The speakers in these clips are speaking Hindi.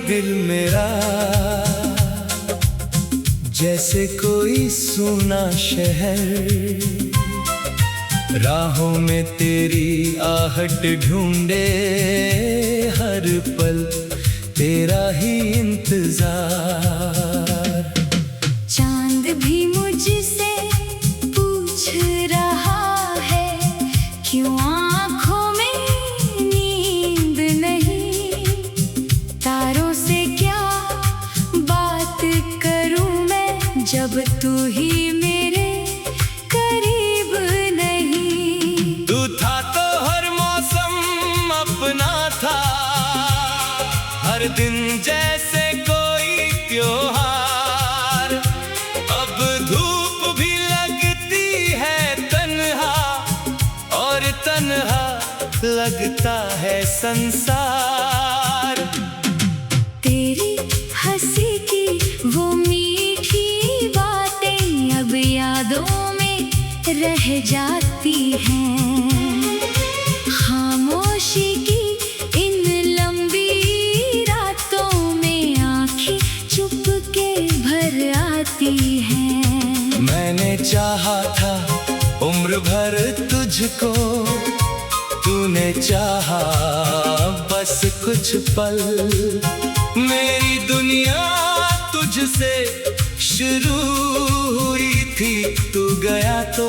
दिल मेरा जैसे कोई सूना शहर, राहों में तेरी आहट ढूंढे, हर पल तेरा ही इंतजार। चांद भी मुझसे पूछ रहा है, क्यों आँखों में नींद नहीं। तारों से क्या बात करूं मैं, जब तू ही मेरे करीब नहीं। तू था तो हर मौसम अपना था, हर दिन जैसे कोई त्योहार। अब धूप भी लगती है तन्हा, और तन्हा लगता है संसार। तेरी हंसी की वो मीठी बातें अब यादों में रह जाती हैं। खामोशी की इन लंबी रातों में आँखें चुपके भर आती हैं। मैंने चाहा था उम्र भर तुझको, तूने चाहा बस कुछ पल। मेरी दुनिया तुझसे शुरू हुई थी, तू गया तो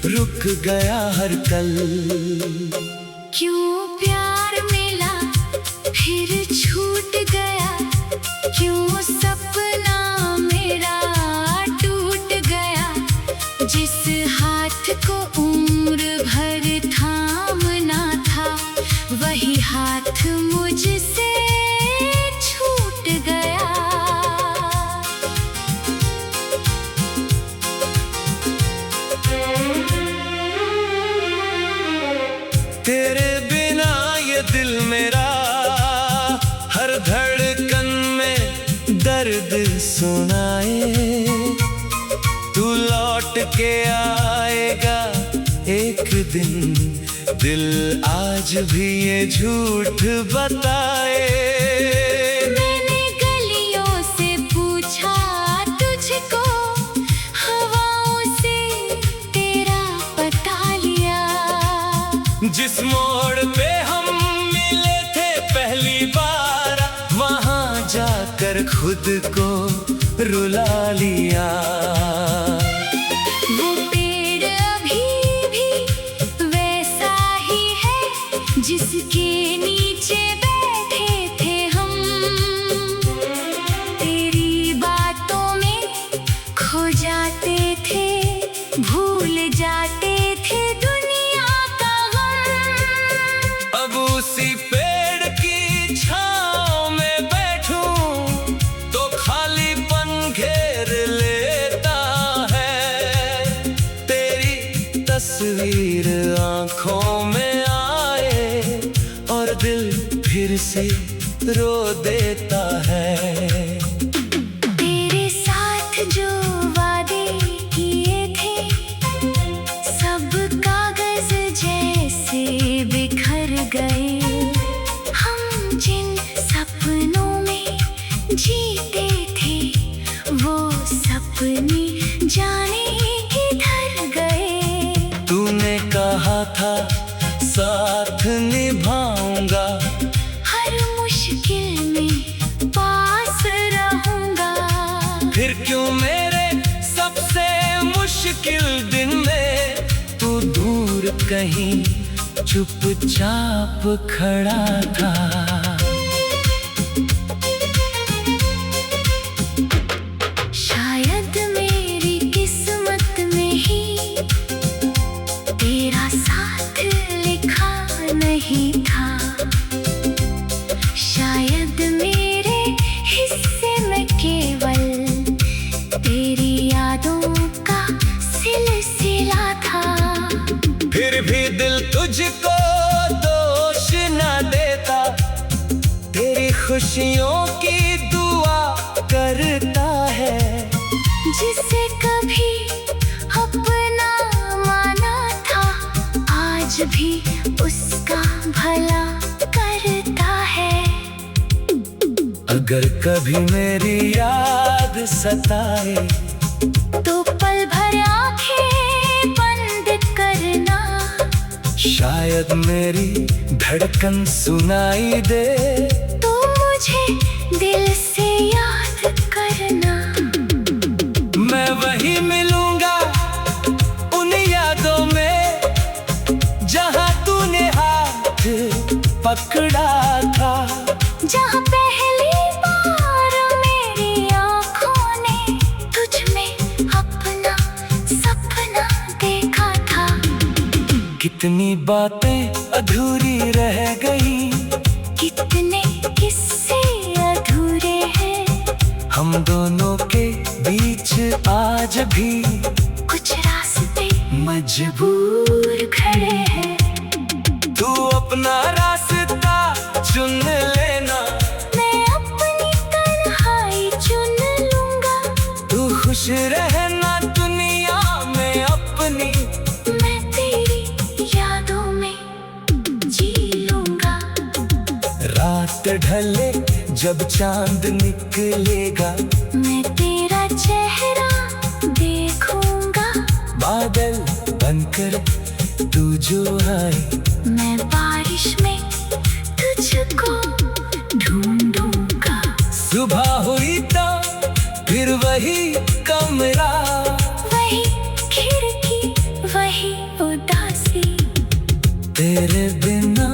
रुक गया हर कल। क्यों प्यार मिला फिर छूट गया, क्यों सपना मेरा टूट गया। जिस हाथ को उम्र भर थामना था, वही हाथ मुझसे छूट गया। तेरे बिना ये दिल मेरा हर धड़कन में दर्द सुनाए। तू लौट के आएगा एक दिन, दिल आज भी ये झूठ बताए। मैंने गलियों से पूछा तुझको, हवाओं से तेरा पता लिया। जिस मोड़ पे हम मिले थे पहली बार, वहां जाकर खुद को रुला लिया। वो पेड़ अभी भी वैसा ही है, जिसके नीचे बैठे थे हम। तेरी बातों में खो जाते थे, भूल जाते थे दुनिया का गम। अब उसी पेड़ की छांव में बैठूं तो खालीपन घेर लेता है। तेरी तस्वीर आंखों में आए और दिल फिर से रो देता है। तेरे साथ जो वादे किए थे, सब कागज जैसे बिखर गए। हम जिन सपनों में जीते थे, वो सपने जाने किधर गए। तूने कहा था साथ निभाऊंगा, हर मुश्किल में पास रहूंगा। फिर क्यों मेरे सबसे मुश्किल दिन में तू दूर कहीं चुपचाप खड़ा था। शायद मेरी किस्मत में ही तेरा साथ लिखा नहीं था। शायद मेरे हिस्से में केवल तेरी यादों का सिलसिला था। फिर भी दिल तुझको दोष न देता, तेरी खुशियों की दुआ करता है। जिसे कभी अपना माना था, आज भी उसका भला करता है। अगर कभी मेरी याद सताए तो पल भर आंखें बंद करना। शायद मेरी धड़कन सुनाई दे तो मुझे दिल से याद करना। मैं वहीं मिलूंगा उन यादों में जहां तूने हाथ पकड़ा था, जहाँ पहली बार मेरी आँखों ने तुझ में अपना सपना देखा था। कितनी बातें अधूरी रह गई, कितने किस्से अधूरे हैं। हम दोनों के बीच आज भी कुछ रास्ते मजबूर खड़े हैं। तू अपना रास्ता चुन लेना, मैं अपनी तन्हाई चुन लूंगा। तू खुश रहना दुनिया में अपनी, मैं तेरी यादों में जी लूंगा। रात ढले जब चांद निकलेगा, मैं तेरा चेहरा देखूंगा। बादल बनकर तू जो आए, मैं बारिश में तुझको ढूंढूंगा। सुबह हुई तो फिर वही कमरा, वही खिड़की वही उदासी। तेरे बिना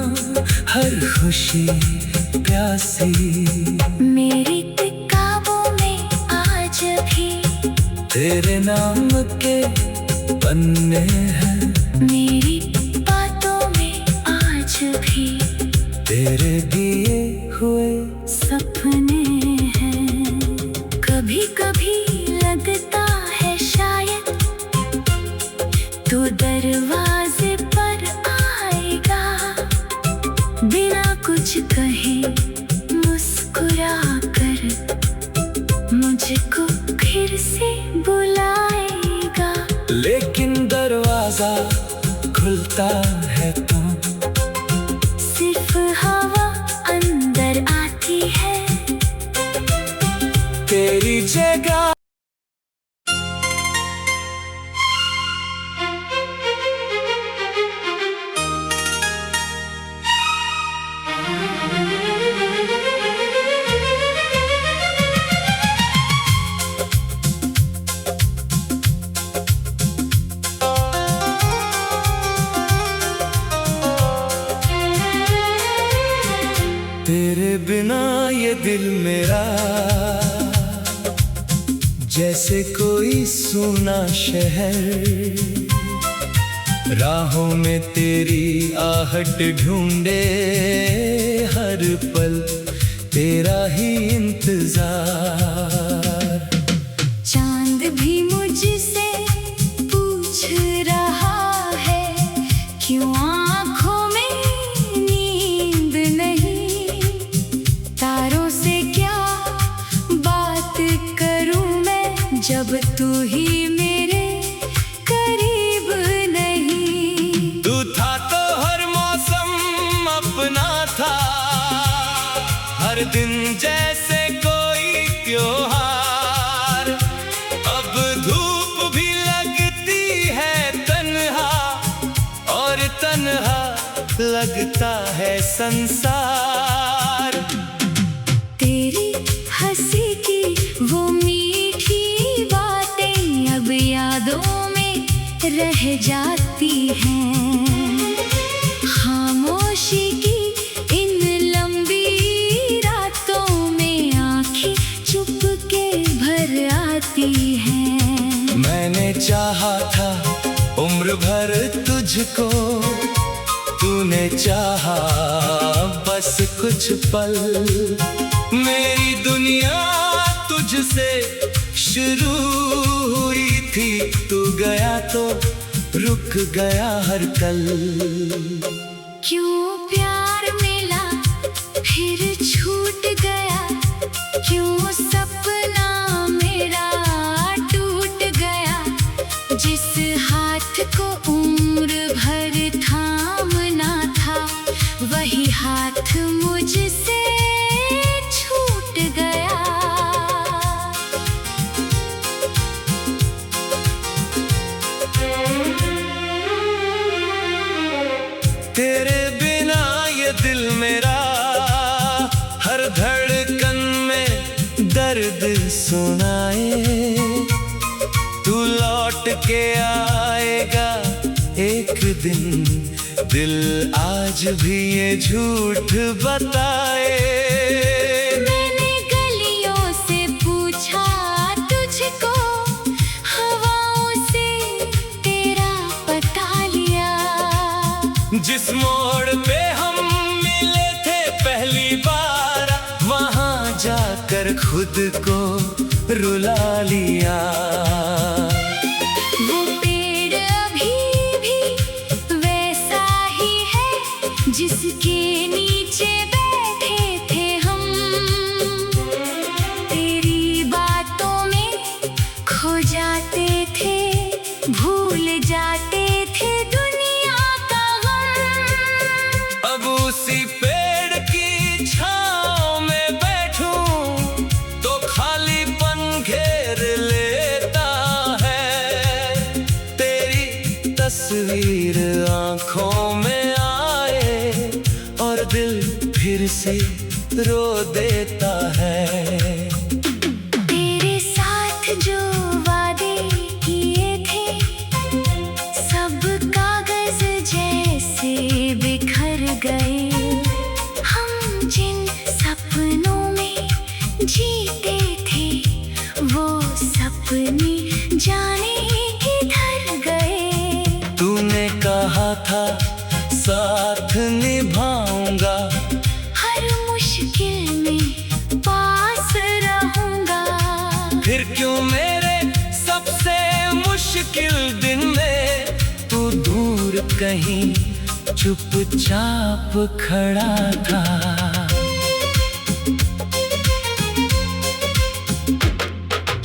हर खुशी प्यासी। मेरी किताबों में आज भी तेरे नाम के पन्ने हैं, मेरी बातों में आज भी तेरे दिए हुए सपने हैं। कभी कभी लगता है शायद तू दरवाजे पर आएगा, बिना कुछ कहे मुस्कुरा कर मुझको फिर से बुलाएगा। लेकिन दरवाजा खुलता है तो सिर्फ हवा अंदर आती है। तेरी जगह तेरे बिना ये दिल मेरा जैसे कोई सूना शहर, राहों में तेरी आहट ढूंढे हर पल तेरा ही इंतजार। चांद भी मुझसे पूछ रहा है क्यों आँखों में नींद नहीं। तारों से क्या बात करूं मैं जब तू ही मेरे करीब नहीं। तू था तो हर मौसम अपना था, हर दिन जैसे कोई त्योहार। अब धूप भी लगती है तन्हा और तन्हा लगता है संसार। तेरी हंसी की वो मीठी बातें अब यादों में रह जाती हैं। खामोशी की इन लंबी रातों में आंखें चुप के भर आती हैं। मैंने चाहा था उम्र भर तुझको, तूने चाहा बस कुछ पल। मेरी दुनिया तुझसे शुरू हुई थी, तू गया तो रुक गया हर कल। क्यों प्यार मिला फिर छूट गया, क्यों सपना मेरा टूट गया। जिस हाथ को उम्र भर थामना था, वही हाथ मुझसे छूट गया। सुनाए। तू लौट के आएगा एक दिन, दिल आज भी ये झूठ बताए। मैंने गलियों से पूछा तुझको, हवाओं से तेरा पता लिया। जिस मोड़ पे हम मिले थे पहली बार, वहां जाकर खुद को रुला लिया। वो पेड़ अभी भी वैसा ही है जिसके नीचे बैठे थे हम। तेरी बातों में खो जाते थे, भूल जाते थे दुनिया का गम। अब उसी पेड़ की छांव में बैठूं तो खालीपन घेर लेता है। तेरी तस्वीर आंखों में आए और दिल फिर से रो देता है। तेरे साथ जो वादे किए थे, सब कागज जैसे बिखर गए। हम जिन सपनों में जीते थे, वो सपने जाने किधर गए। तूने कहा था साथ निभाऊंगा, हर मुश्किल में पास रहूंगा। फिर क्यों मेरे सबसे मुश्किल दिन में तू दूर कहीं चुपचाप खड़ा था।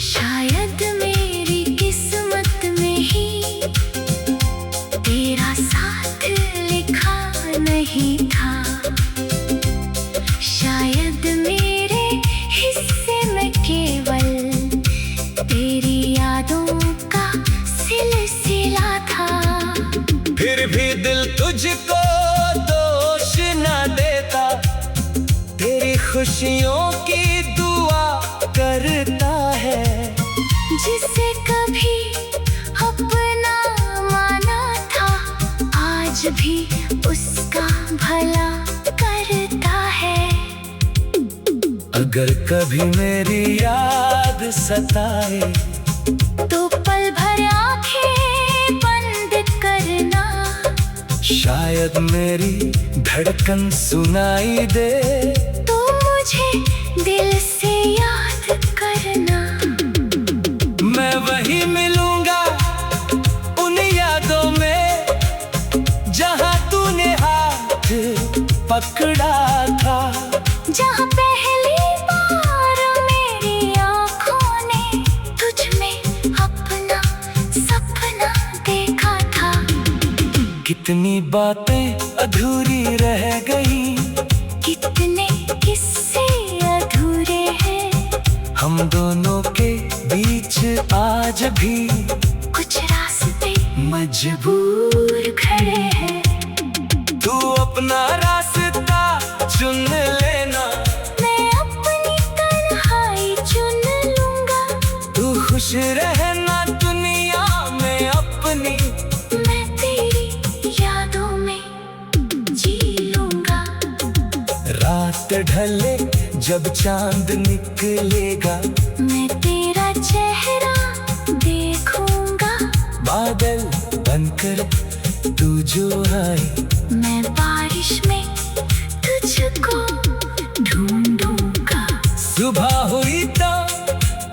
शायद मेरी किस्मत में ही तेरा साथ लिखा नहीं था। शायद मेरे हिस्से में केवल तेरी यादों का सिलसिला था। फिर भी दिल तुझको दोष न देता, तेरी खुशियों की दुआ करता है। जिसे कभी अपना माना था, आज भी उसका भला करता है। अगर कभी मेरी याद सताए तो पल भर आंखें बंद करना। शायद मेरी धड़कन सुनाई दे, तो मुझे दिल से याद करना। मैं वही मिलूंगा उन यादों में जहां तूने हाथ पकड़ा था। जहाँ पहली बार मेरी आँखों ने तुझ में अपना सपना देखा था। कितनी बातें अधूरी रह गई, कितने किस्से अधूरे हैं। हम दोनों के बीच आज भी कुछ रास्ते मजबूर खड़े हैं। तू अपना रास्ता चुन लेना, मैं अपनी तन्हाई चुन लूंगा। तू खुश रहना दुनिया में अपनी, मैं तेरी यादों में जी लूंगा। रात ढले जब चांद निकलेगा, मैं तेरा चेहरा देखूंगा। बादल बनकर तू जो आए, मैं बारिश में तुझको ढूंढूंगा। सुबह हुई तो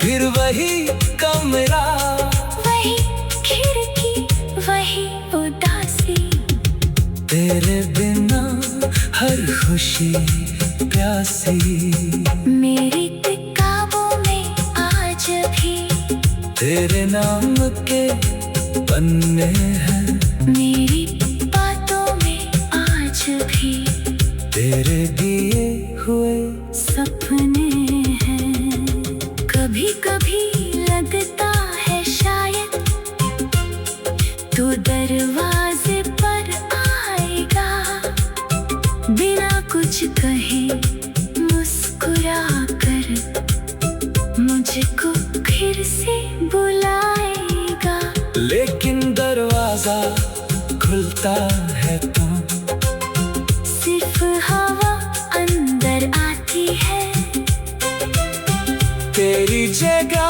फिर वही कमरा, वही खिड़की वही उदासी। तेरे बिना हर खुशी प्यासी। मेरी किताबों में आज भी तेरे नाम के पन्ने हैं, मेरी बातों में आज भी तेरे दिए हुए सपने हैं। कभी कभी लगता है शायद तू दरवाजे पर आएगा, बिना कुछ कहे मुस्कुरा कर मुझे बोलता है तू। सिर्फ हवा अंदर आती है, तेरी जगह